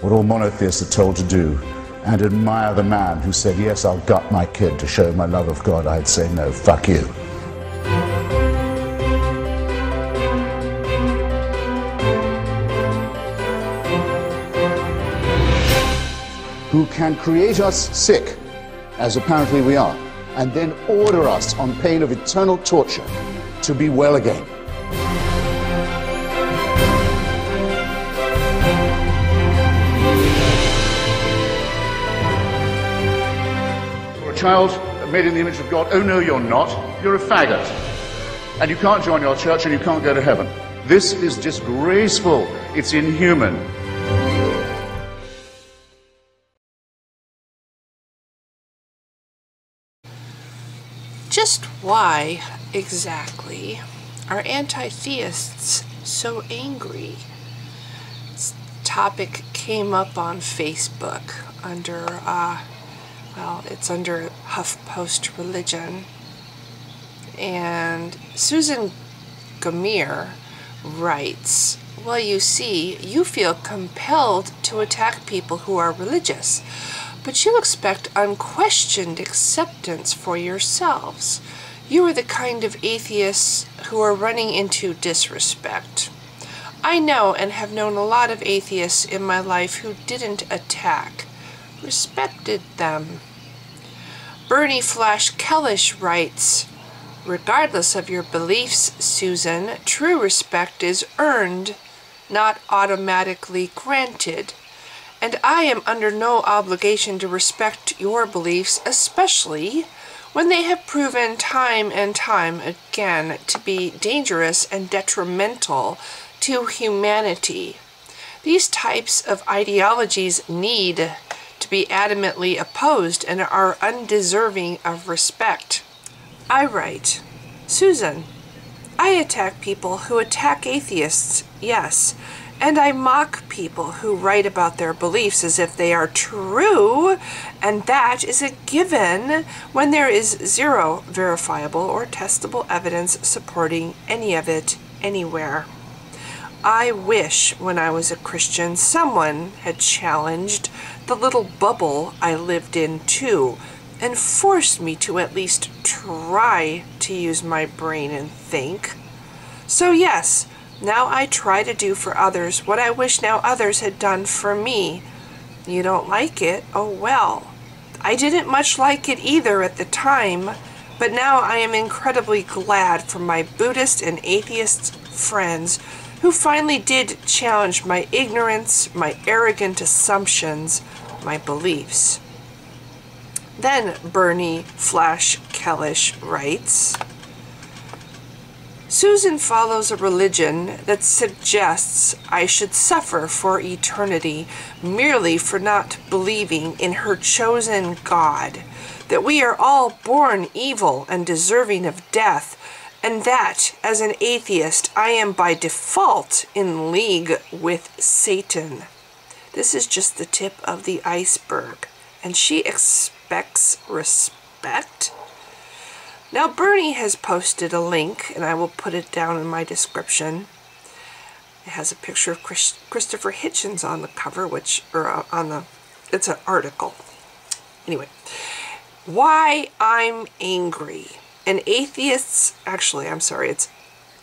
what all monotheists are told to do, and admire the man who said, yes, I'll gut my kid to show my love of God, I'd say, no, fuck you. Who can create us sick, as apparently we are, and then order us on pain of eternal torture to be well again. You're a child made in the image of God. Oh no, you're not. You're a faggot. And you can't join your church and you can't go to heaven. This is disgraceful. It's inhuman. Just why, exactly, are anti-theists so angry? This topic came up on Facebook under, well, it's under HuffPost Religion. And Susan Gamir writes, well, you see, you feel compelled to attack people who are religious, but you expect unquestioned acceptance for yourselves. You are the kind of atheists who are running into disrespect. I know and have known a lot of atheists in my life who didn't attack, respected them. Bernie Flash Kellish writes, regardless of your beliefs, Susan, true respect is earned, not automatically granted. And I am under no obligation to respect your beliefs, especially when they have proven time and time again to be dangerous and detrimental to humanity. These types of ideologies need to be adamantly opposed and are undeserving of respect. I write, Susan, I attack people who attack atheists, yes, and I mock people who write about their beliefs as if they are true, and that is a given when there is zero verifiable or testable evidence supporting any of it anywhere. I wish when I was a Christian someone had challenged the little bubble I lived in too, and forced me to at least try to use my brain and think. So yes, now I try to do for others what I wish now others had done for me. You don't like it? Oh well. I didn't much like it either at the time, but now I am incredibly glad for my Buddhist and atheist friends who finally did challenge my ignorance, my arrogant assumptions, my beliefs. Then Bernie Flash Kellish writes, Susan follows a religion that suggests I should suffer for eternity merely for not believing in her chosen God, that we are all born evil and deserving of death, and that, as an atheist, I am by default in league with Satan. This is just the tip of the iceberg, and she expects respect? Now Bernie has posted a link, and I will put it down in my description. It has a picture of Christopher Hitchens on the cover, it's an article. Anyway, why I'm angry. And atheists, it's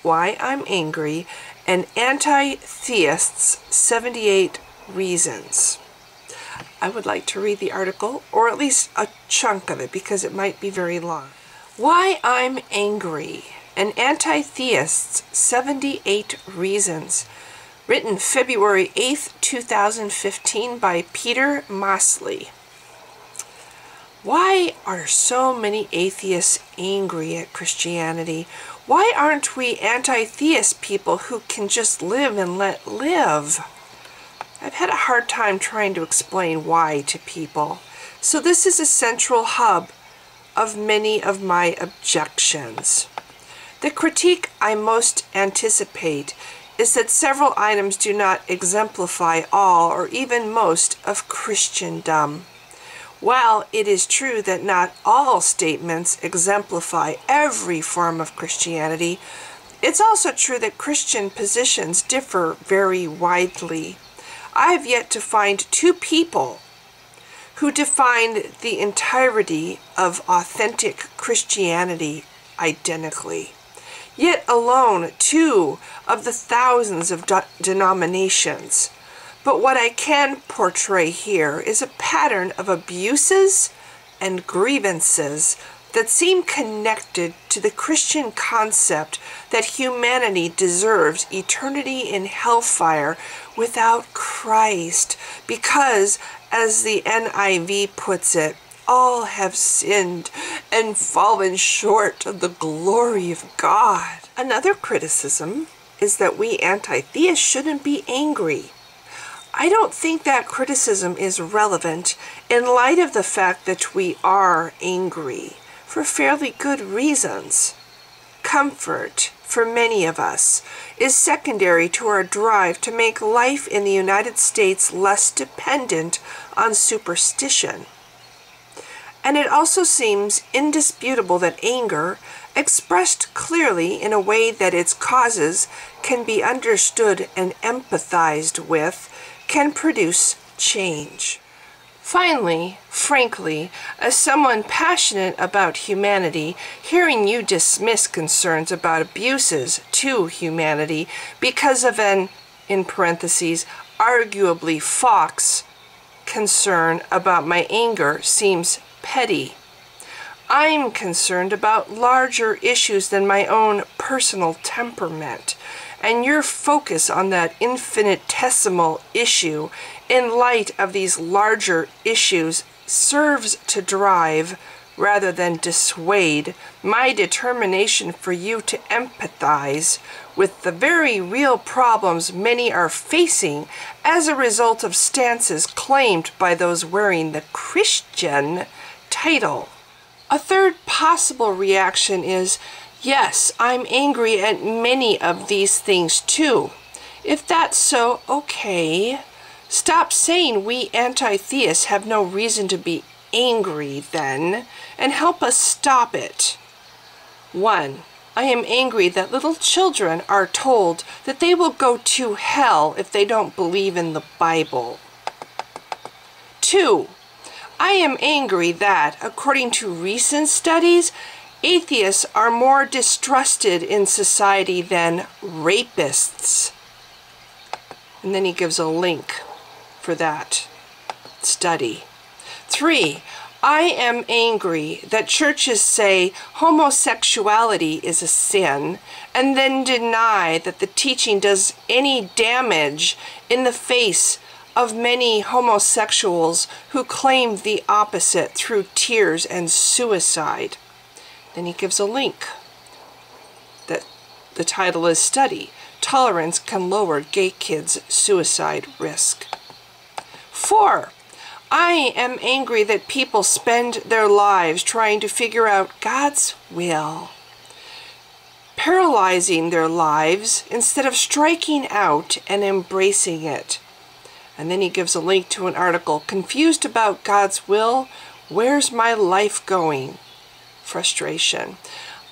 why I'm angry, and anti-theists, 78 reasons. I would like to read the article, or at least a chunk of it, because it might be very long. Why I'm Angry, an Anti-Theists, 78 Reasons, written February 8th, 2015 by Peter Mosley. Why are so many atheists angry at Christianity? Why aren't we anti-theist people who can just live and let live? I've had a hard time trying to explain why to people. So this is a central hub of many of my objections. The critique I most anticipate is that several items do not exemplify all or even most of Christendom. While it is true that not all statements exemplify every form of Christianity, it's also true that Christian positions differ very widely. I have yet to find two people who define the entirety of authentic Christianity identically, yet alone two of the thousands of denominations. But what I can portray here is a pattern of abuses and grievances that seem connected to the Christian concept that humanity deserves eternity in hellfire without Christ, because, as the NIV puts it, all have sinned and fallen short of the glory of God. Another criticism is that we anti-theists shouldn't be angry. I don't think that criticism is relevant in light of the fact that we are angry for fairly good reasons. Comfort, for many of us, is secondary to our drive to make life in the United States less dependent on superstition. And it also seems indisputable that anger, expressed clearly in a way that its causes can be understood and empathized with, can produce change. Finally, frankly, as someone passionate about humanity, hearing you dismiss concerns about abuses to humanity because of an, in parentheses, arguably Fox concern about my anger seems petty. I'm concerned about larger issues than my own personal temperament, and your focus on that infinitesimal issue in light of these larger issues serves to drive, rather than dissuade, my determination for you to empathize with the very real problems many are facing as a result of stances claimed by those wearing the Christian title. A third possible reaction is, yes, I'm angry at many of these things too. If that's so, okay. Stop saying we anti-theists have no reason to be angry then, and help us stop it. 1. I am angry that little children are told that they will go to hell if they don't believe in the Bible. 2. I am angry that, according to recent studies, atheists are more distrusted in society than rapists. And then he gives a link for that study. 3. I am angry that churches say homosexuality is a sin and then deny that the teaching does any damage in the face of many homosexuals who claim the opposite through tears and suicide. Then he gives a link that the title is Study. Tolerance can lower gay kids' suicide risk. 4. I am angry that people spend their lives trying to figure out God's will, paralyzing their lives instead of striking out and embracing it. And then he gives a link to an article, Confused About God's Will, Where's My Life Going? Frustration.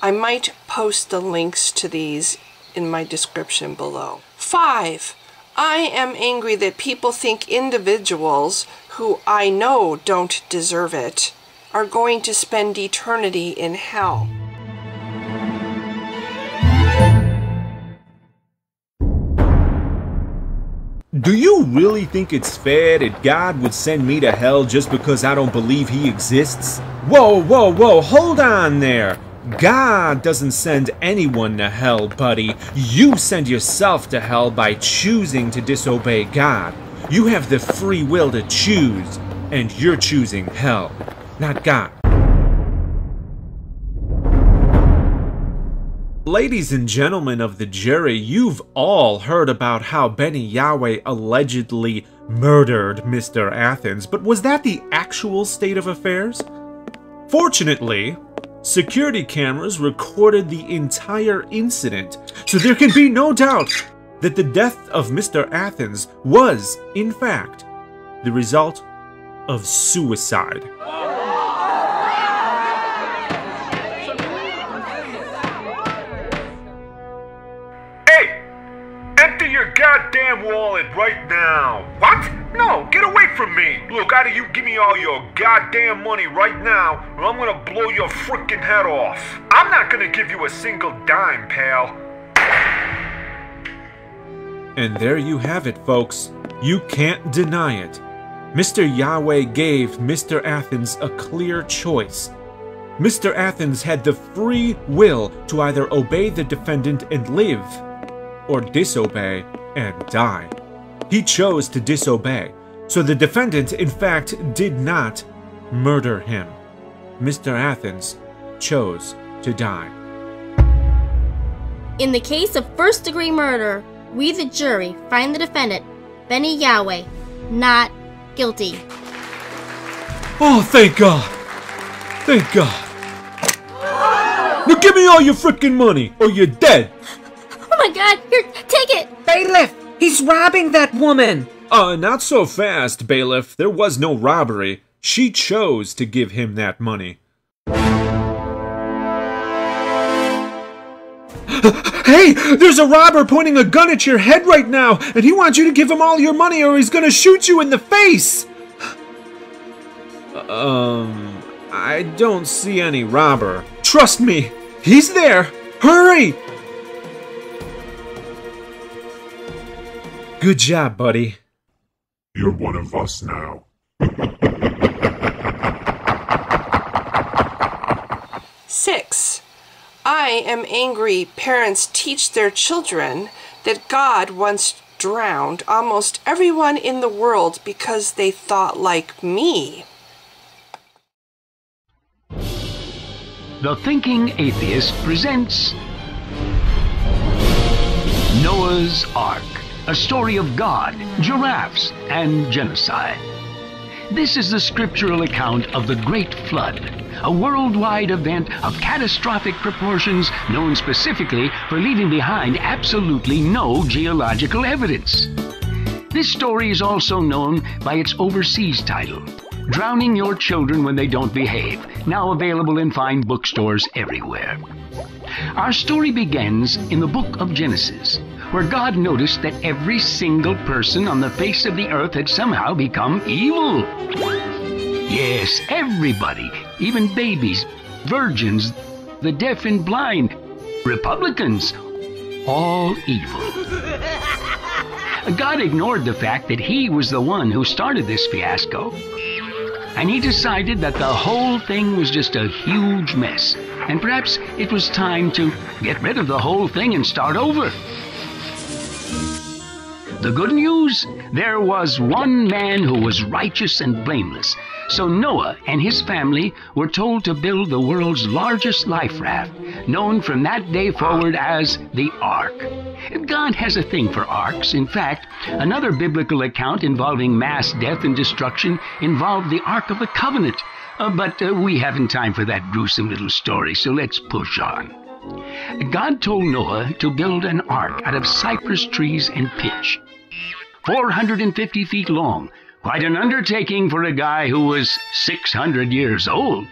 I might post the links to these in my description below. 5. I am angry that people think individuals who I know don't deserve it are going to spend eternity in hell. Do you really think it's fair that God would send me to hell just because I don't believe he exists? Whoa, whoa, whoa, hold on there. God doesn't send anyone to hell, buddy. You send yourself to hell by choosing to disobey God. You have the free will to choose, and you're choosing hell, not God. Ladies and gentlemen of the jury, you've all heard about how Benny Yahweh allegedly murdered Mr. Athens, but was that the actual state of affairs? Fortunately, security cameras recorded the entire incident, so there can be no doubt that the death of Mr. Athens was, in fact, the result of suicide. empty your goddamn wallet right now. What? No, get away from me. Look, either you give me all your goddamn money right now, or I'm gonna blow your frickin' head off. I'm not gonna give you a single dime, pal. And there you have it, folks. You can't deny it. Mr. Yahweh gave Mr. Athens a clear choice. Mr. Athens had the free will to either obey the defendant and live, or disobey and die. He chose to disobey, so the defendant, in fact, did not murder him. Mr. Athens chose to die. In the case of first-degree murder, we, the jury, find the defendant, Benny Yahweh, not guilty. Oh, thank God! Thank God! Now give me all your frickin' money, or you're dead! Oh my God, here, take it! Bailiff, he's robbing that woman! Not so fast, bailiff. There was no robbery. She chose to give him that money. Hey, there's a robber pointing a gun at your head right now, and he wants you to give him all your money or he's gonna shoot you in the face! I don't see any robber. Trust me, he's there! Hurry! Good job, buddy. You're one of us now. 6. I am angry parents teach their children that God once drowned almost everyone in the world because they thought like me. The Thinking Atheist presents Noah's Ark, a story of God, giraffes, and genocide. This is the scriptural account of the Great Flood, a worldwide event of catastrophic proportions known specifically for leaving behind absolutely no geological evidence. This story is also known by its overseas title, Drowning Your Children When They Don't Behave, now available in fine bookstores everywhere. Our story begins in the book of Genesis, where God noticed that every single person on the face of the earth had somehow become evil. Yes, everybody, even babies, virgins, the deaf and blind, Republicans, all evil. God ignored the fact that he was the one who started this fiasco, and he decided that the whole thing was just a huge mess, and perhaps it was time to get rid of the whole thing and start over. The good news? There was one man who was righteous and blameless. So Noah and his family were told to build the world's largest life raft, known from that day forward as the Ark. God has a thing for arks. In fact, another biblical account involving mass death and destruction involved the Ark of the Covenant. But we haven't time for that gruesome little story, so let's push on. God told Noah to build an ark out of cypress trees and pitch, 450 feet long. Quite an undertaking for a guy who was 600 years old.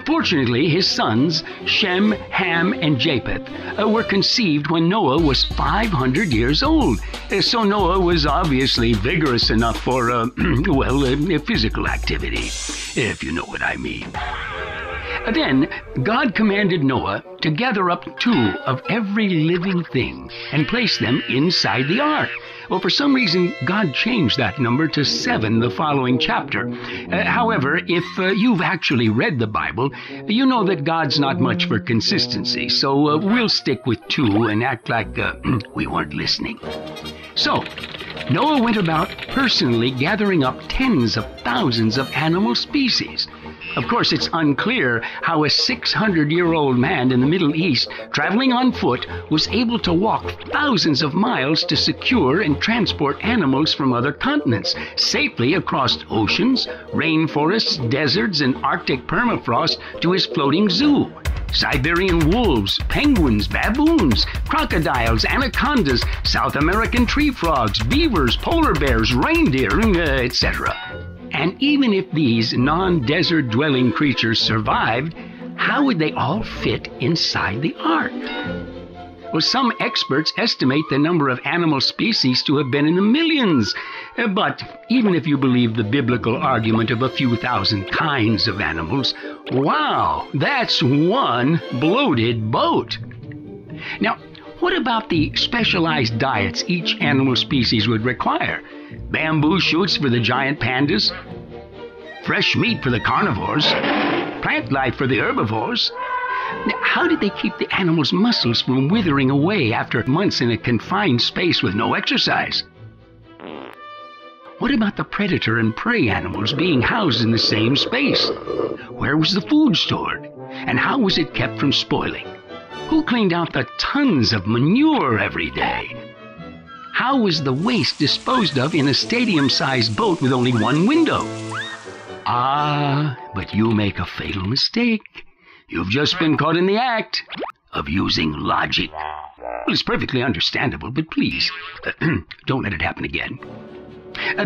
Fortunately, his sons, Shem, Ham, and Japheth, were conceived when Noah was 500 years old. So Noah was obviously vigorous enough for, physical activity, if you know what I mean. Then God commanded Noah to gather up 2 of every living thing and place them inside the ark. Well, for some reason, God changed that number to 7 the following chapter. However, if you've actually read the Bible, you know that God's not much for consistency, so we'll stick with 2 and act like we weren't listening. So, Noah went about personally gathering up tens of thousands of animal species. Of course, it's unclear how a 600-year-old man in the Middle East, traveling on foot, was able to walk thousands of miles to secure and transport animals from other continents safely across oceans, rainforests, deserts, and Arctic permafrost to his floating zoo. Siberian wolves, penguins, baboons, crocodiles, anacondas, South American tree frogs, beavers, polar bears, reindeer, etc. And even if these non-desert dwelling creatures survived, how would they all fit inside the ark? Well, some experts estimate the number of animal species to have been in the millions. But even if you believe the biblical argument of a few thousand kinds of animals, wow, that's one bloated boat. Now, what about the specialized diets each animal species would require? Bamboo shoots for the giant pandas, fresh meat for the carnivores, plant life for the herbivores. Now, how did they keep the animals' muscles from withering away after months in a confined space with no exercise? What about the predator and prey animals being housed in the same space? Where was the food stored? And how was it kept from spoiling? Who cleaned out the tons of manure every day? How was the waste disposed of in a stadium-sized boat with only one window? Ah, but you make a fatal mistake. You've just been caught in the act of using logic. Well, it's perfectly understandable, but please, don't let it happen again.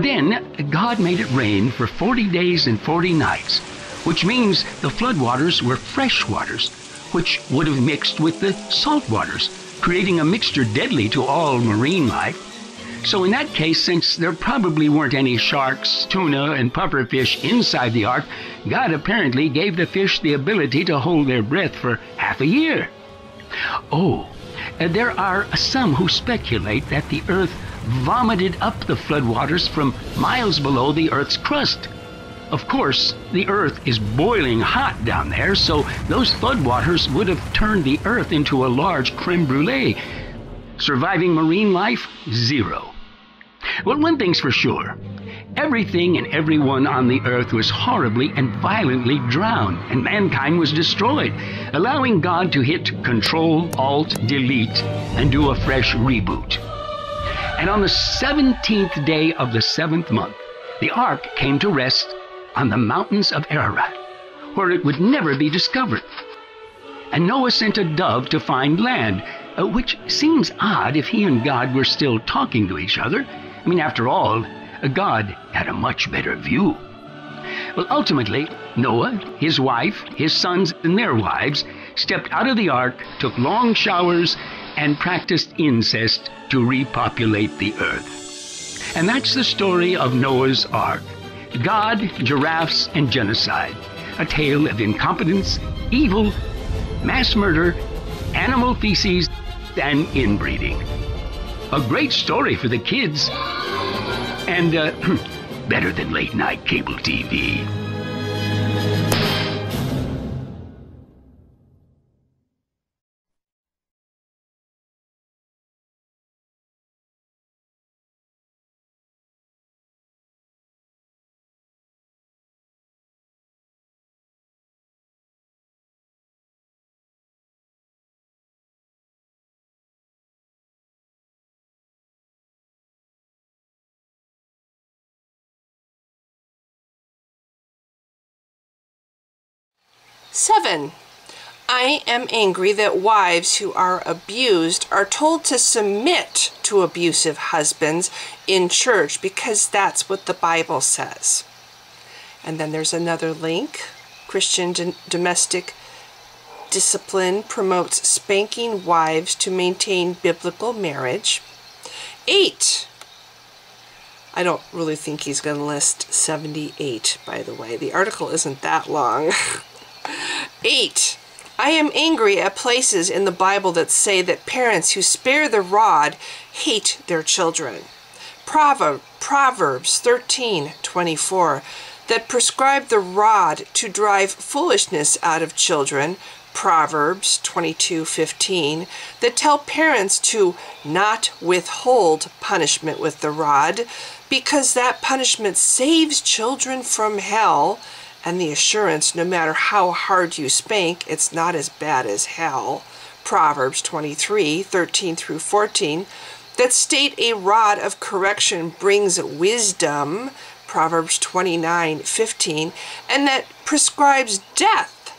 Then, God made it rain for 40 days and 40 nights, which means the floodwaters were fresh waters, which would have mixed with the salt waters, creating a mixture deadly to all marine life. So in that case, since there probably weren't any sharks, tuna, and pufferfish inside the ark, God apparently gave the fish the ability to hold their breath for half a year. Oh, there are some who speculate that the earth vomited up the floodwaters from miles below the earth's crust. Of course, the earth is boiling hot down there, so those floodwaters would have turned the earth into a large creme brulee. Surviving marine life? Zero. Well, one thing's for sure. Everything and everyone on the earth was horribly and violently drowned, and mankind was destroyed, allowing God to hit Control, Alt, Delete, and do a fresh reboot. And on the 17th day of the 7th month, the ark came to rest on the mountains of Ararat, where it would never be discovered. And Noah sent a dove to find land, which seems odd if he and God were still talking to each other. I mean, after all, God had a much better view. Well, ultimately, Noah, his wife, his sons, and their wives stepped out of the ark, took long showers, and practiced incest to repopulate the earth. And that's the story of Noah's Ark. God, giraffes, and genocide. A tale of incompetence, evil, mass murder, animal feces, and inbreeding. A great story for the kids. And, better than late-night cable TV. Seven, I am angry that wives who are abused are told to submit to abusive husbands in church because that's what the Bible says. And then there's another link. Christian domestic discipline promotes spanking wives to maintain biblical marriage. 8. I don't really think he's going to list 78, by the way. The article isn't that long. 8. I am angry at places in the Bible that say that parents who spare the rod hate their children. Proverbs 13:24 that prescribe the rod to drive foolishness out of children. Proverbs 22:15 that tell parents to not withhold punishment with the rod because that punishment saves children from hell, and the assurance no matter how hard you spank, it's not as bad as hell. Proverbs 23:13-14 that state a rod of correction brings wisdom. Proverbs 29:15 and that prescribes death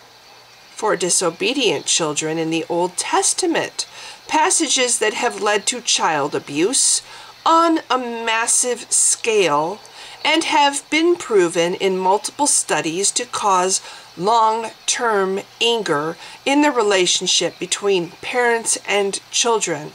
for disobedient children in the Old Testament. Passages that have led to child abuse on a massive scale and have been proven in multiple studies to cause long-term anger in the relationship between parents and children.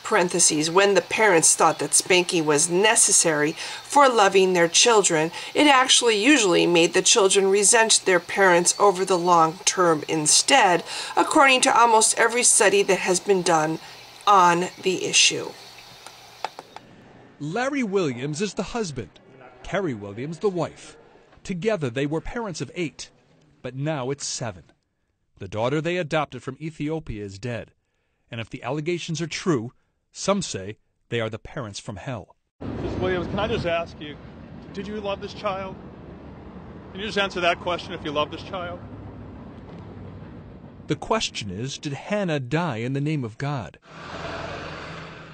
Parentheses, when the parents thought that spanking was necessary for loving their children, it actually usually made the children resent their parents over the long term instead, according to almost every study that has been done on the issue. Larry Williams is the husband, Carrie Williams the wife. Together they were parents of 8, but now it's 7. The daughter they adopted from Ethiopia is dead, and if the allegations are true, some say they are the parents from hell. Ms. Williams, can I just ask you, did you love this child? Can you just answer that question, if you love this child? The question is, did Hannah die in the name of God?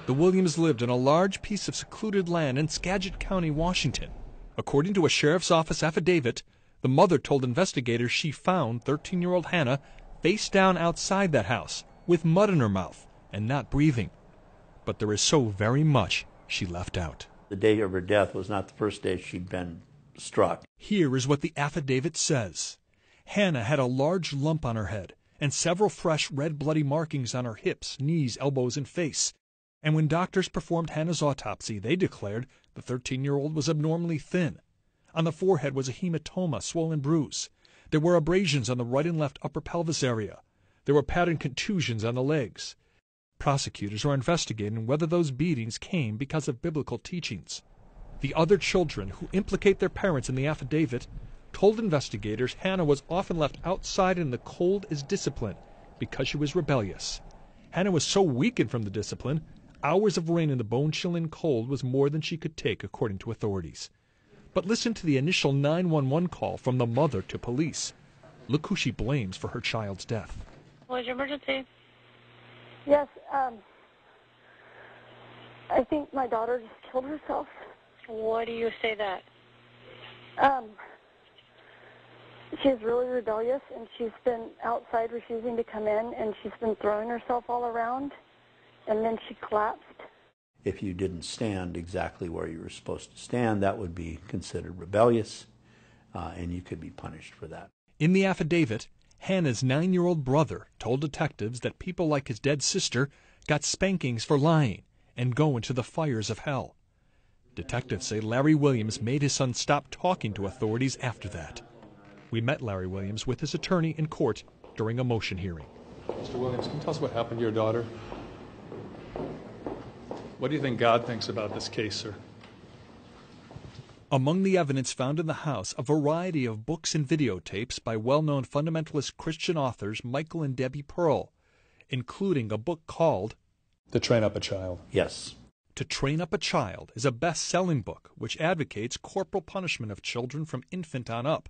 The Williams lived on a large piece of secluded land in Skagit County, Washington. According to a sheriff's office affidavit, the mother told investigators she found 13-year-old Hannah face down outside that house with mud in her mouth and not breathing. But there is so very much she left out. The day of her death was not the first day she'd been struck. Here is what the affidavit says. Hannah had a large lump on her head and several fresh red bloody markings on her hips, knees, elbows, and face. And when doctors performed Hannah's autopsy, they declared the 13-year-old was abnormally thin. On the forehead was a hematoma, swollen bruise. There were abrasions on the right and left upper pelvis area. There were patterned contusions on the legs. Prosecutors are investigating whether those beatings came because of biblical teachings. The other children, who implicate their parents in the affidavit, told investigators Hannah was often left outside in the cold as discipline because she was rebellious. Hannah was so weakened from the discipline, hours of rain in the bone-chilling cold was more than she could take, according to authorities. But listen to the initial 911 call from the mother to police. Look who she blames for her child's death. What was your emergency? Yes, I think my daughter just killed herself. Why do you say that? She's really rebellious, and she's been outside refusing to come in, and she's been throwing herself all around, and then she collapsed. If you didn't stand exactly where you were supposed to stand, that would be considered rebellious, and you could be punished for that. In the affidavit, Hannah's 9-year-old brother told detectives that people like his dead sister got spankings for lying and go into the fires of hell. Detectives say Larry Williams made his son stop talking to authorities after that. We met Larry Williams with his attorney in court during a motion hearing. Mr. Williams, can you tell us what happened to your daughter? What do you think God thinks about this case, sir? Among the evidence found in the house, a variety of books and videotapes by well-known fundamentalist Christian authors Michael and Debbie Pearl, including a book called To Train Up a Child. Yes. To Train Up a Child is a best-selling book which advocates corporal punishment of children from infant on up.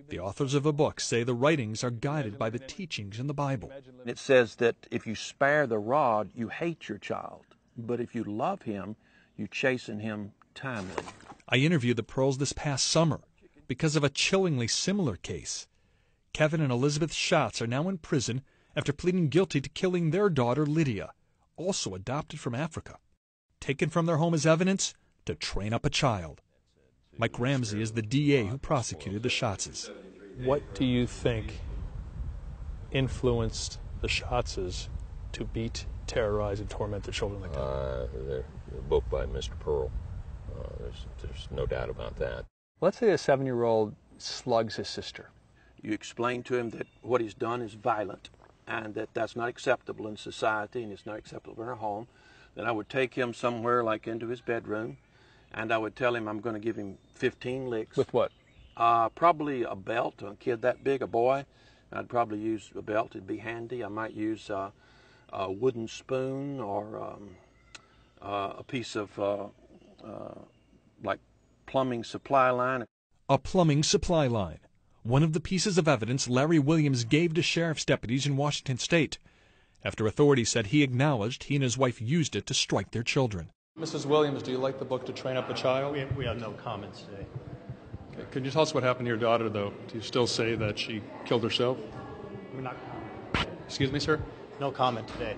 The authors of the book say the writings are guided by the teachings in the Bible. It says that if you spare the rod, you hate your child. But if you love him, you chasten him timely. I interviewed the Pearls this past summer because of a chillingly similar case. Kevin and Elizabeth Schatz are now in prison after pleading guilty to killing their daughter Lydia, also adopted from Africa. Taken from their home as evidence to train up a child. Mike Ramsey is the DA who prosecuted the Schatzes. What do you think influenced the Schatzes to beat, terrorize, and torment their children like that? The book by Mr. Pearl. There's no doubt about that. Let's say a 7-year-old slugs his sister. You explain to him that what he's done is violent and that that's not acceptable in society and it's not acceptable in our home. Then I would take him somewhere like into his bedroom and I would tell him I'm going to give him 15 licks. With what? Probably a belt. A kid that big, a boy, I'd probably use a belt. It'd be handy. I might use a wooden spoon or a piece of like plumbing supply line. A plumbing supply line. One of the pieces of evidence Larry Williams gave to sheriff's deputies in Washington State after authorities said he acknowledged he and his wife used it to strike their children. Mrs. Williams, do you like the book To Train Up a Child? We have no comments today. Okay. Could you tell us what happened to your daughter, though? Do you still say that she killed herself? We're not commenting. Excuse me, sir? No comment today.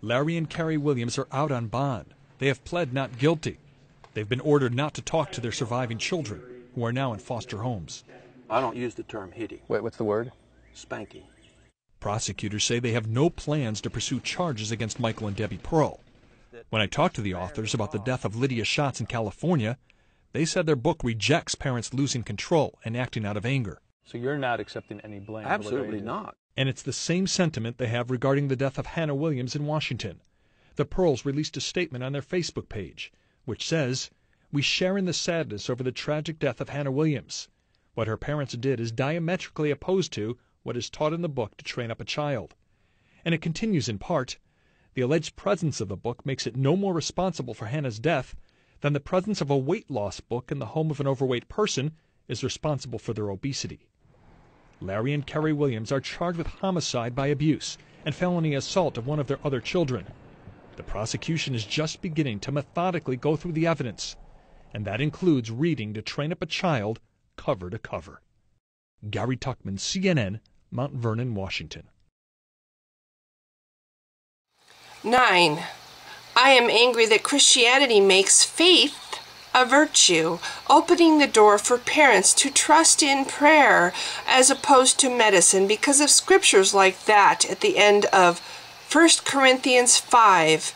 Larry and Carrie Williams are out on bond. They have pled not guilty. They've been ordered not to talk to their surviving children, who are now in foster homes. I don't use the term hitting. Wait, what's the word? Spanking. Prosecutors say they have no plans to pursue charges against Michael and Debbie Pearl. When I talked to the authors about the death of Lydia Schatz in California, they said their book rejects parents losing control and acting out of anger. So you're not accepting any blame? Absolutely not. And it's the same sentiment they have regarding the death of Hannah Williams in Washington. The Pearls released a statement on their Facebook page, which says, "We share in the sadness over the tragic death of Hannah Williams. What her parents did is diametrically opposed to what is taught in the book to train up a child." And it continues in part, "The alleged presence of the book makes it no more responsible for Hannah's death than the presence of a weight loss book in the home of an overweight person is responsible for their obesity." Larry and Kerry Williams are charged with homicide by abuse and felony assault of one of their other children. The prosecution is just beginning to methodically go through the evidence, and that includes reading To Train Up a Child cover to cover. Gary Tuckman, CNN, Mount Vernon, Washington. 9. I am angry that Christianity makes faith a virtue, opening the door for parents to trust in prayer as opposed to medicine because of scriptures like that at the end of 1 Corinthians 5.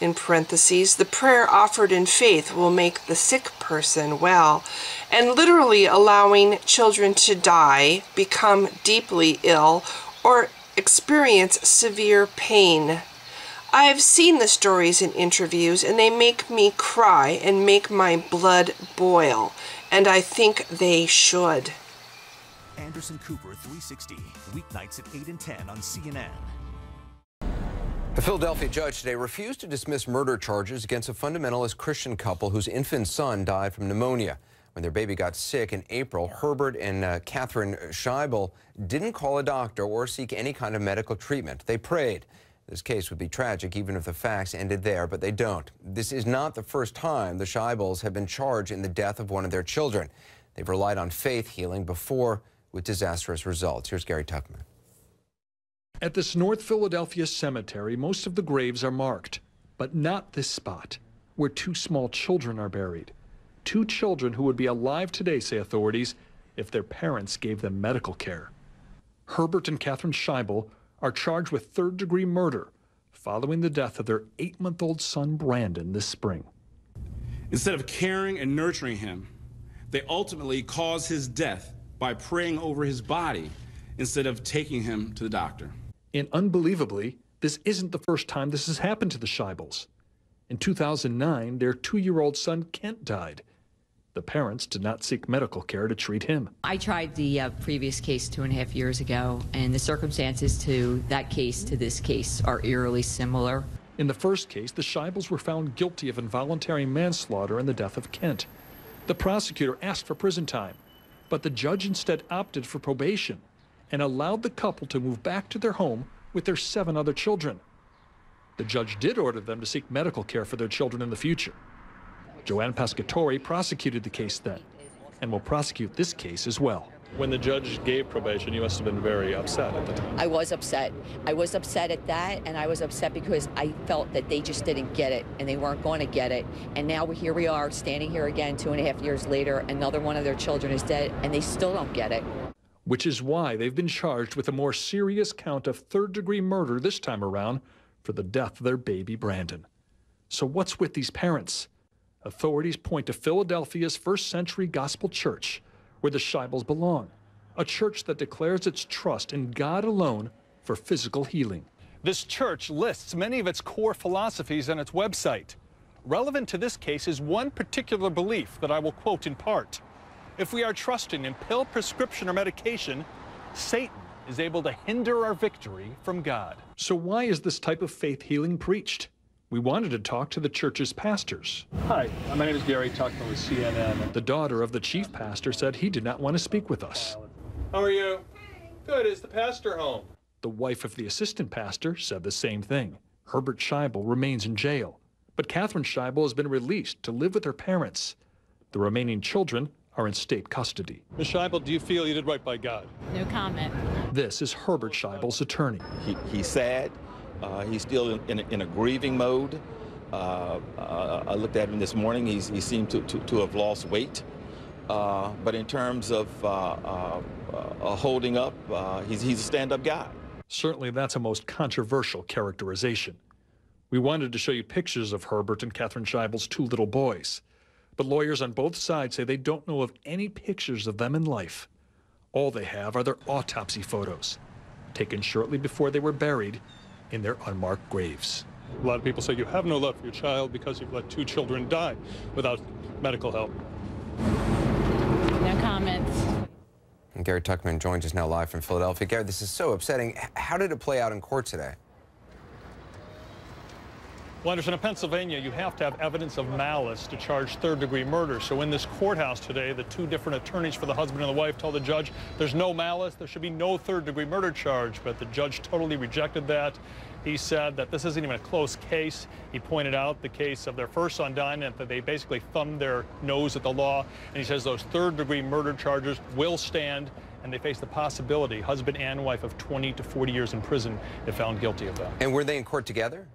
In parentheses, the prayer offered in faith will make the sick person well, and literally allowing children to die, become deeply ill, or experience severe pain. I've seen the stories in interviews, and they make me cry and make my blood boil, and I think they should. Anderson Cooper 360, weeknights at 8 and 10 on CNN. A Philadelphia judge today refused to dismiss murder charges against a fundamentalist Christian couple whose infant son died from pneumonia. When their baby got sick in April, Herbert and Catherine Scheibel didn't call a doctor or seek any kind of medical treatment. They prayed. This case would be tragic even if the facts ended there, but they don't. This is not the first time the Scheibels have been charged in the death of one of their children. They've relied on faith healing before with disastrous results. Here's Gary Tuckman. At this North Philadelphia cemetery, most of the graves are marked, but not this spot, where 2 small children are buried. 2 children who would be alive today, say authorities, if their parents gave them medical care. Herbert and Catherine Scheibel are charged with third-degree murder following the death of their 8-month-old son, Brandon, this spring. Instead of caring and nurturing him, they ultimately caused his death by praying over his body instead of taking him to the doctor. And unbelievably, this isn't the first time this has happened to the Scheibels. In 2009, their 2-year-old son, Kent, died. The parents did not seek medical care to treat him. I tried the previous case 2.5 years ago, and the circumstances to that case to this case are eerily similar. In the first case, the Scheibels were found guilty of involuntary manslaughter in the death of Kent. The prosecutor asked for prison time, but the judge instead opted for probation and allowed the couple to move back to their home with their 7 other children. The judge did order them to seek medical care for their children in the future. Joanne Pescatori prosecuted the case then and will prosecute this case as well. When the judge gave probation, you must have been very upset at the time. I was upset. I was upset at that, and I was upset because I felt that they just didn't get it, and they weren't going to get it. And now here we are, standing here again 2.5 years later, another one of their children is dead, and they still don't get it. Which is why they've been charged with a more serious count of third-degree murder this time around for the death of their baby Brandon. So what's with these parents? Authorities point to Philadelphia's first-century gospel church, where the Scheibels belong, a church that declares its trust in God alone for physical healing. This church lists many of its core philosophies on its website. Relevant to this case is one particular belief that I will quote in part. If we are trusting in pill, prescription, or medication, Satan is able to hinder our victory from God. So why is this type of faith healing preached? We wanted to talk to the church's pastors. Hi, my name is Gary Tuckman with CNN. The daughter of the chief pastor said he did not want to speak with us. How are you? Good. Is the pastor home? The wife of the assistant pastor said the same thing. Herbert Scheibel remains in jail, but Catherine Scheibel has been released to live with her parents. The remaining children are in state custody. Ms. Scheibel, do you feel you did right by God? No comment. This is Herbert Scheibel's attorney. He's sad. He's still in a grieving mode. I looked at him this morning. He seemed to have lost weight. but in terms of holding up, he's a stand-up guy. Certainly that's a most controversial characterization. We wanted to show you pictures of Herbert and Catherine Scheibel's 2 little boys, but lawyers on both sides say they don't know of any pictures of them in life. All they have are their autopsy photos, taken shortly before they were buried in their unmarked graves. A lot of people say you have no love for your child because you've let 2 children die without medical help. No comments. And Gary Tuckman joins us now live from Philadelphia. Gary, this is so upsetting. How did it play out in court today? Well, Anderson, in Pennsylvania, you have to have evidence of malice to charge third-degree murder. So in this courthouse today, the 2 different attorneys for the husband and the wife told the judge there's no malice, there should be no third-degree murder charge. But the judge totally rejected that. He said that this isn't even a close case. He pointed out the case of their first son dying and that they basically thumbed their nose at the law. And he says those third-degree murder charges will stand, and they face the possibility, husband and wife, of 20 to 40 years in prison if found guilty of that. And were they in court together?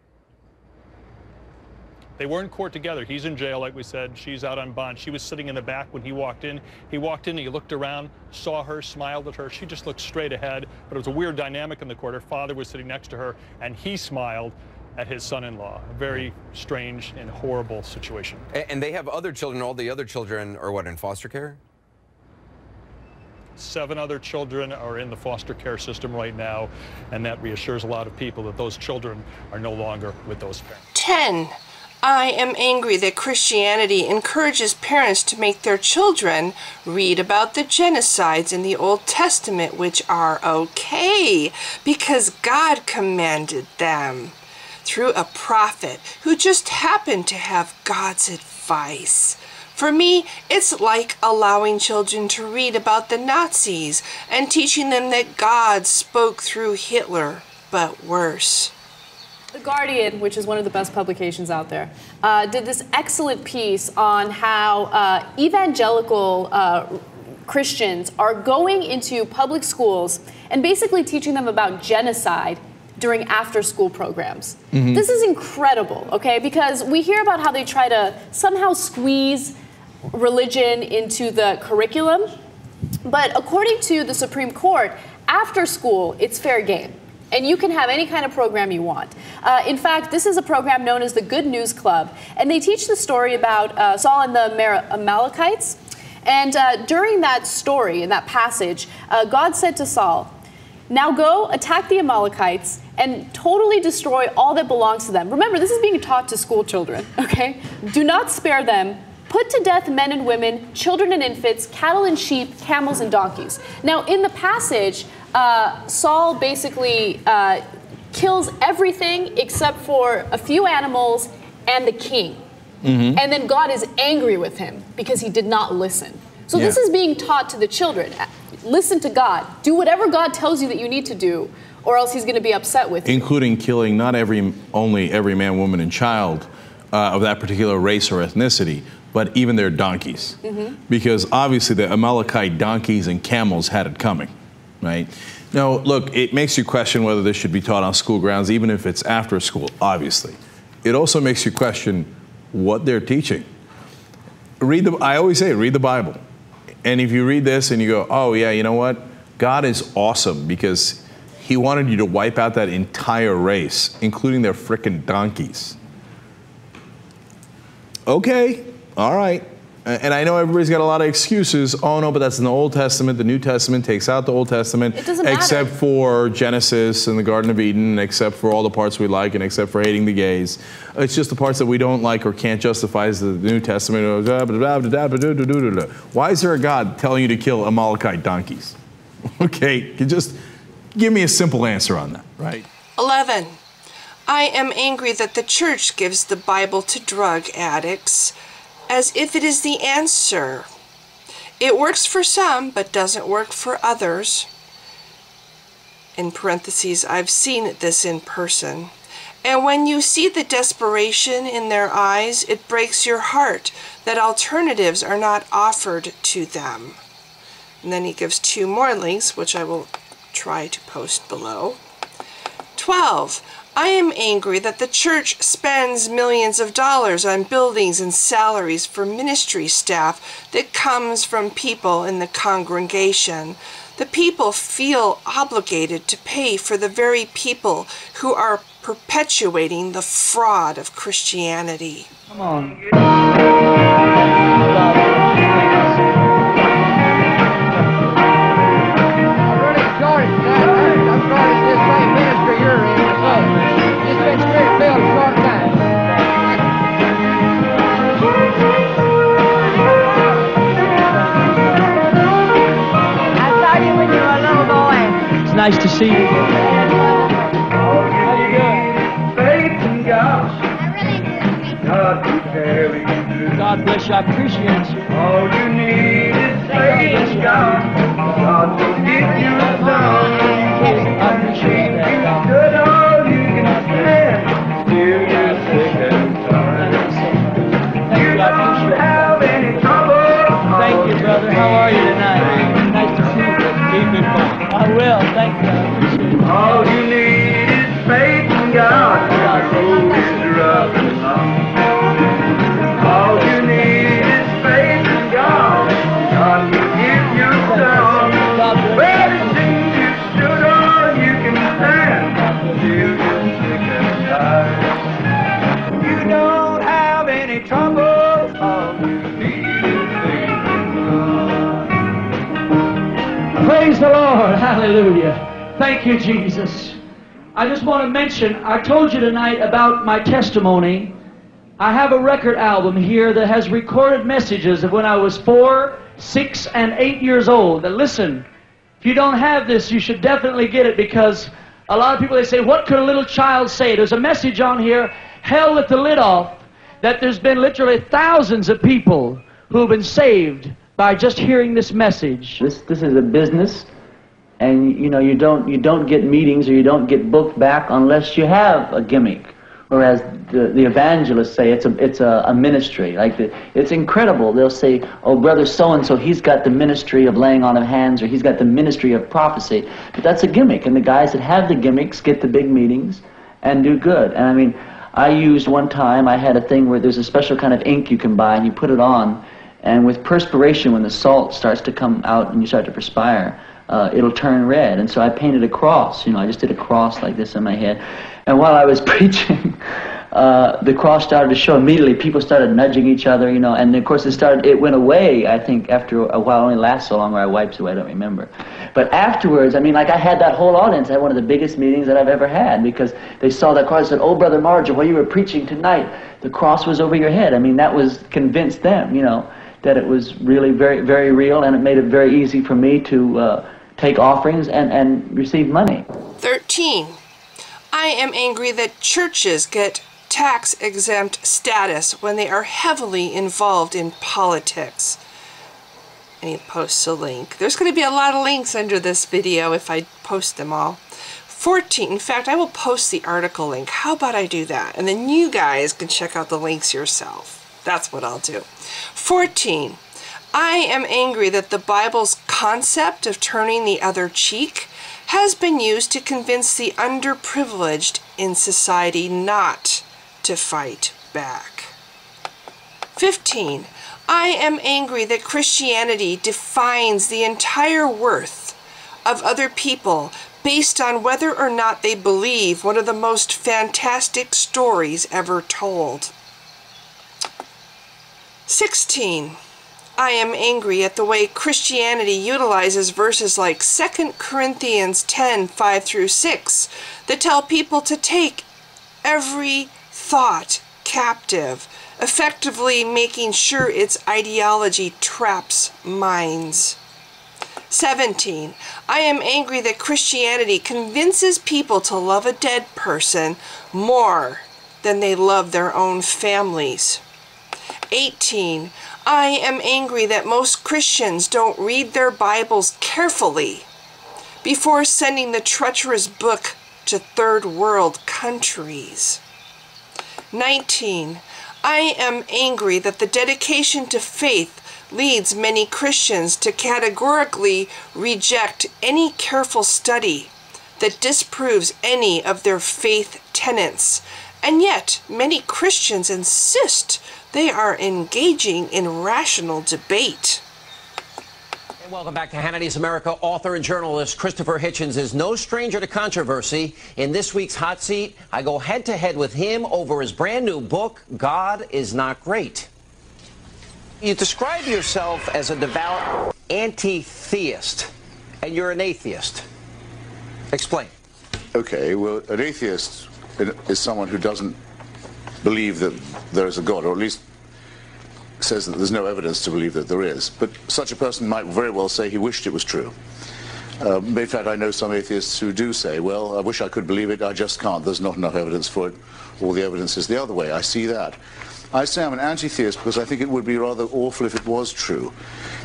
They were in court together. He's in jail, like we said. She's out on bond. She was sitting in the back when he walked in. He walked in, he looked around, saw her, smiled at her. She just looked straight ahead. But it was a weird dynamic in the court. Her father was sitting next to her, and he smiled at his son-in-law. A very strange and horrible situation. And they have other children. All the other children are what, in foster care? 7 other children are in the foster care system right now, and that reassures a lot of people that those children are no longer with those parents. 10. I am angry that Christianity encourages parents to make their children read about the genocides in the Old Testament, which are okay because God commanded them through a prophet who just happened to have God's advice. For me, it's like allowing children to read about the Nazis and teaching them that God spoke through Hitler, but worse. The Guardian, which is one of the best publications out there, did this excellent piece on how evangelical Christians are going into public schools and basically teaching them about genocide during after-school programs. Mm-hmm. This is incredible, okay? Because we hear about how they try to somehow squeeze religion into the curriculum, but according to the Supreme Court, after school, it's fair game. And you can have any kind of program you want. In fact, this is a program known as the Good News Club. And they teach the story about Saul and the Amalekites. And during that story, in that passage, God said to Saul, "Now go attack the Amalekites and totally destroy all that belongs to them." Remember, this is being taught to school children, okay? "Do not spare them. Put to death men and women, children and infants, cattle and sheep, camels and donkeys." Now, in the passage, Saul basically kills everything except for a few animals and the king. Mm-hmm. And then God is angry with him because he did not listen. So this is being taught to the children. Listen to God. Do whatever God tells you that you need to do, or else he's going to be upset with you. Including killing not only every man, woman, and child of that particular race or ethnicity, but even their donkeys. Mm-hmm. Because obviously the Amalekite donkeys and camels had it coming. Right? Now, look, it makes you question whether this should be taught on school grounds, even if it's after school, obviously. It also makes you question what they're teaching. I always say, read the Bible. And if you read this and you go, oh, yeah, you know what? God is awesome because he wanted you to wipe out that entire race, including their frickin' donkeys. Okay, all right. And I know everybody's got a lot of excuses. Oh, no, but that's in the Old Testament. The New Testament takes out the Old Testament. It doesn't matter. Except for Genesis and the Garden of Eden, except for all the parts we like, and except for hating the gays. It's just the parts that we don't like or can't justify as the New Testament. Why is there a God telling you to kill Amalekite donkeys? Okay, you just give me a simple answer on that, right? 11. I am angry that the church gives the Bible to drug addicts as if it is the answer. It works for some, but doesn't work for others. In parentheses, I've seen this in person. And when you see the desperation in their eyes, it breaks your heart that alternatives are not offered to them. And then he gives 2 more links, which I will try to post below. 12. I am angry that the church spends millions of dollars on buildings and salaries for ministry staff that comes from people in the congregation. The people feel obligated to pay for the very people who are perpetuating the fraud of Christianity. Come on. Nice to see you. How you doing? Faith in God. God bless you. I appreciate you. All you need is faith in God. God will give you a song. I appreciate that. You good all you can stand. Still you're sick and tired. You don't have any trouble. Thank you, brother. How are you tonight? Nice to see you. Keep it fun. I will, thank you. I appreciate it. All you need is faith in God. God road is rough and long. All you need is faith in God. God will give you some. Well, it seems you stood all you can stand. Still you're sick and tired. You don't have any trouble. All you need is faith in God. Praise the Lord. Hallelujah. Thank you, Jesus. I just want to mention, I told you tonight about my testimony. I have a record album here that has recorded messages of when I was 4, 6, and 8 years old. Now listen, if you don't have this, you should definitely get it, because a lot of people, they say, what could a little child say? There's a message on here, hell with the lid off, that there's been literally thousands of people who have been saved by just hearing this message. This is a business, and you know you don't get meetings or you don't get booked back unless you have a gimmick. Whereas the evangelists say it's a ministry. Like it's incredible. They'll say, oh, brother so and so, he's got the ministry of laying on of hands, or he's got the ministry of prophecy. But that's a gimmick, and the guys that have the gimmicks get the big meetings and do good. And I mean, I used one time, I had a thing where there's a special kind of ink you can buy, and you put it on. And with perspiration, when the salt starts to come out and you start to perspire, it'll turn red. And so I painted a cross. You know, I just did a cross like this in my head. And while I was preaching, the cross started to show immediately. People started nudging each other, you know. And of course, it went away, I think, after a while. It only lasts so long, or I wiped away, I don't remember. But afterwards, I mean, like I had that whole audience. I had one of the biggest meetings that I've ever had, because they saw that cross and said, oh, Brother Marger, while you were preaching tonight, the cross was over your head. I mean, that was convinced them, you know, that it was really very, very real, and it made it very easy for me to take offerings and receive money. 13. I am angry that churches get tax-exempt status when they are heavily involved in politics. And he posts a link. There's going to be a lot of links under this video if I post them all. 14. In fact, I will post the article link. How about I do that? And then you guys can check out the links yourself. That's what I'll do. 14. I am angry that the Bible's concept of turning the other cheek has been used to convince the underprivileged in society not to fight back. 15. I am angry that Christianity defines the entire worth of other people based on whether or not they believe one of the most fantastic stories ever told. 16. I am angry at the way Christianity utilizes verses like 2 Corinthians 10, 5 through 6 that tell people to take every thought captive, effectively making sure its ideology traps minds. 17. I am angry that Christianity convinces people to love a dead person more than they love their own families. 18. I am angry that most Christians don't read their Bibles carefully before sending the treacherous book to third world countries. 19. I am angry that the dedication to faith leads many Christians to categorically reject any careful study that disproves any of their faith tenets. And yet, many Christians insist they are engaging in rational debate. And welcome back to Hannity's America. Author and journalist Christopher Hitchens is no stranger to controversy. In this week's Hot Seat, I go head-to-head with him over his brand new book, God is Not Great. You describe yourself as a devout anti-theist, and you're an atheist. Explain. Okay, well, an atheist is someone who doesn't believe that there is a God, or at least says that there's no evidence to believe that there is. But such a person might very well say he wished it was true. In fact, I know some atheists who do say, well, I wish I could believe it, I just can't. There's not enough evidence for it. All the evidence is the other way. I see that. I say I'm an anti-theist because I think it would be rather awful if it was true.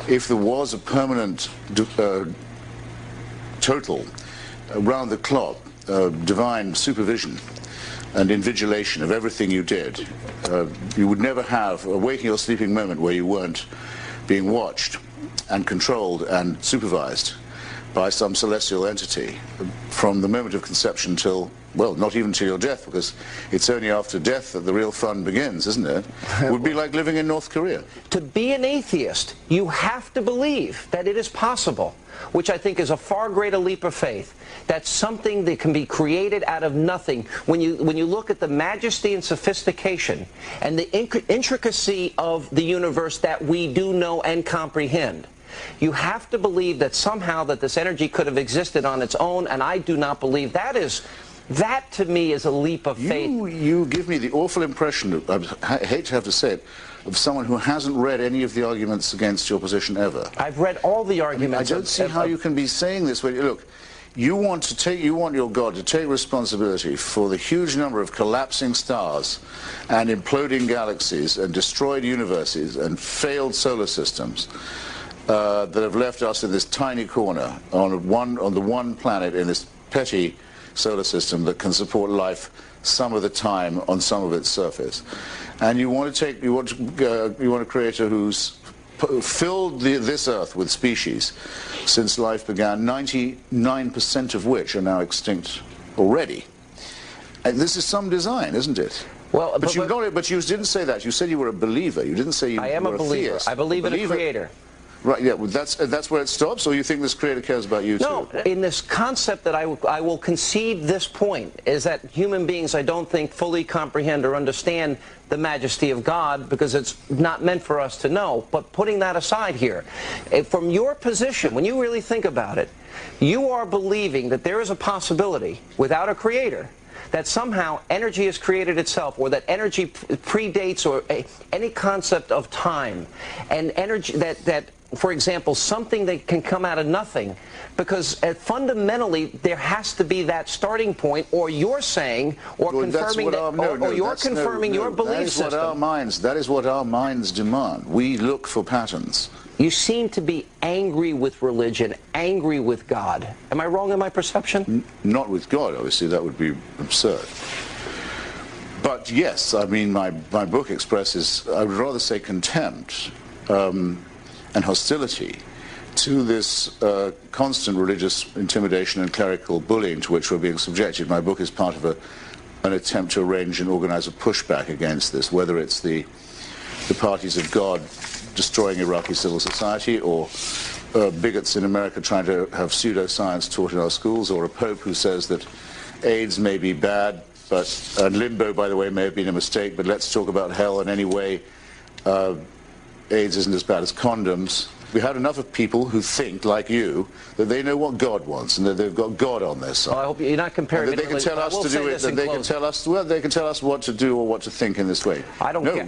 If there was a permanent, total, round-the-clock, divine supervision and invigilation of everything you did, you would never have a waking or sleeping moment where you weren't being watched and controlled and supervised by some celestial entity from the moment of conception till, well, not even till your death, because it's only after death that the real fun begins, isn't it? It would be like living in North Korea. To be an atheist, you have to believe that it is possible, which I think is a far greater leap of faith. That's something that can be created out of nothing. When you look at the majesty and sophistication and the intricacy of the universe that we do know and comprehend, you have to believe that somehow that this energy could have existed on its own, and I do not believe that is. That, to me, is a leap of faith. You give me the awful impression, I hate to have to say it, of someone who hasn't read any of the arguments against your position ever. I've read all the arguments. I don't see how you can be saying this. Look, you want your God to take responsibility for the huge number of collapsing stars and imploding galaxies and destroyed universes and failed solar systems that have left us in this tiny corner on the one planet in this petty solar system that can support life some of the time on some of its surface, and you want a creator who's filled this Earth with species since life began, 99% of which are now extinct already. And this is some design, isn't it? Well, but you didn't say that. You said you were a believer. You didn't say you were a theist. I am a believer. I believe in a creator. Right, yeah, well, that's where it stops, or you think this creator cares about you too? No, in this concept that I will concede this point, is that human beings, I don't think, fully comprehend or understand the majesty of God, because it's not meant for us to know. But putting that aside here, from your position, when you really think about it, you are believing that there is a possibility, without a creator, that somehow energy has created itself, or that energy predates or any concept of time, and energy that for example, something that can come out of nothing, because fundamentally there has to be that starting point, or you're saying, or confirming your belief system. That is what our minds demand. We look for patterns. You seem to be angry with religion, angry with God. Am I wrong in my perception? Not with God, obviously. That would be absurd. But yes, I mean, my book expresses, I would rather say, contempt and hostility to this constant religious intimidation and clerical bullying to which we're being subjected. My book is part of an attempt to arrange and organize a pushback against this, whether it's the parties of God destroying Iraqi civil society, or bigots in America trying to have pseudoscience taught in our schools, or a pope who says that AIDS may be bad, and limbo, by the way, may have been a mistake, but let's talk about hell, and anyway, AIDS isn't as bad as condoms. We had enough of people who think, like you, that they know what God wants and that they've got God on their side. Well, I hope you're not comparing. That they can tell us to do it. That they can tell us. Well, they can tell us what to do or what to think in this way. I don't care.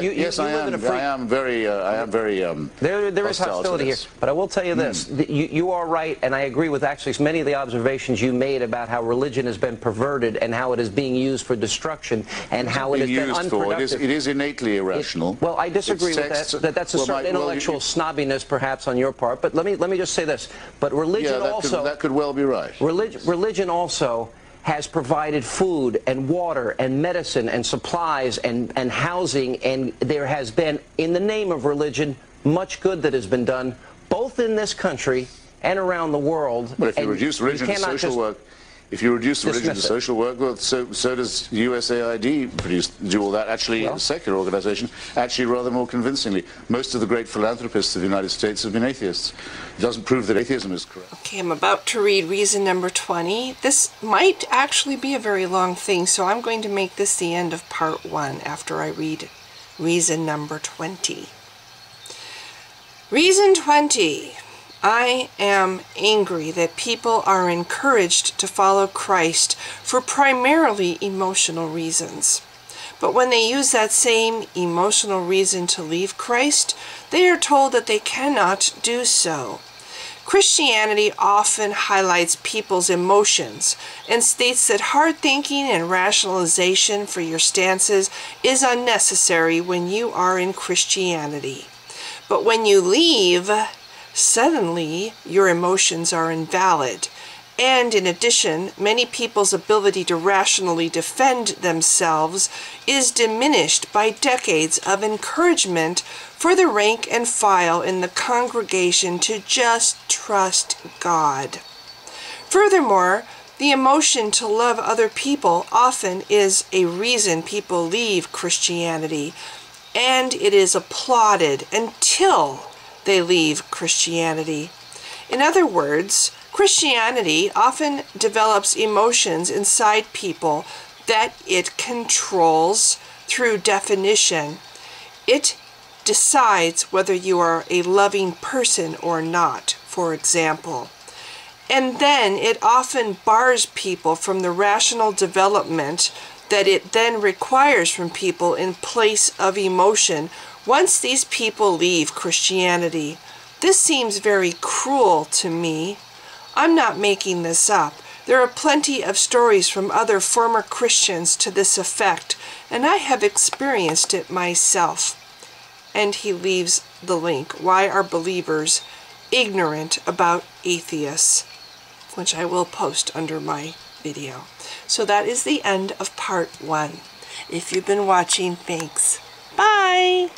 Yes, I am very. There is hostility here, but I will tell you this: you are right, and I agree with actually many of the observations you made about how religion has been perverted and how it is being used for destruction and how it has been unproductive. It is innately irrational. Well, I disagree with that. That's a certain intellectual snobbiness, perhaps, on your part. But let me just say this. But religion that could well be right. Religion also has provided food and water and medicine and supplies and housing, and there has been, in the name of religion, much good that has been done, both in this country and around the world. But if you reduce religion to social work, If you reduce religion to social work, well, so does USAID do all that. Actually, a secular organization, actually rather more convincingly. Most of the great philanthropists of the United States have been atheists. It doesn't prove that atheism is correct. Okay, I'm about to read reason number 20. This might actually be a very long thing, so I'm going to make this the end of part 1 after I read reason number 20. Reason 20. I am angry that people are encouraged to follow Christ for primarily emotional reasons. But when they use that same emotional reason to leave Christ, they are told that they cannot do so. Christianity often highlights people's emotions and states that hard thinking and rationalization for your stances is unnecessary when you are in Christianity. But when you leave, suddenly your emotions are invalid. And in addition, many people's ability to rationally defend themselves is diminished by decades of encouragement for the rank and file in the congregation to just trust God. Furthermore, the emotion to love other people often is a reason people leave Christianity, and it is applauded until they leave Christianity. In other words, Christianity often develops emotions inside people that it controls through definition. It decides whether you are a loving person or not, for example. And then it often bars people from the rational development that it then requires from people in place of emotion once these people leave Christianity. This seems very cruel to me. I'm not making this up. There are plenty of stories from other former Christians to this effect, and I have experienced it myself. And he leaves the link. Why are believers ignorant about atheists? Which I will post under my video. So that is the end of part 1. If you've been watching, thanks. Bye!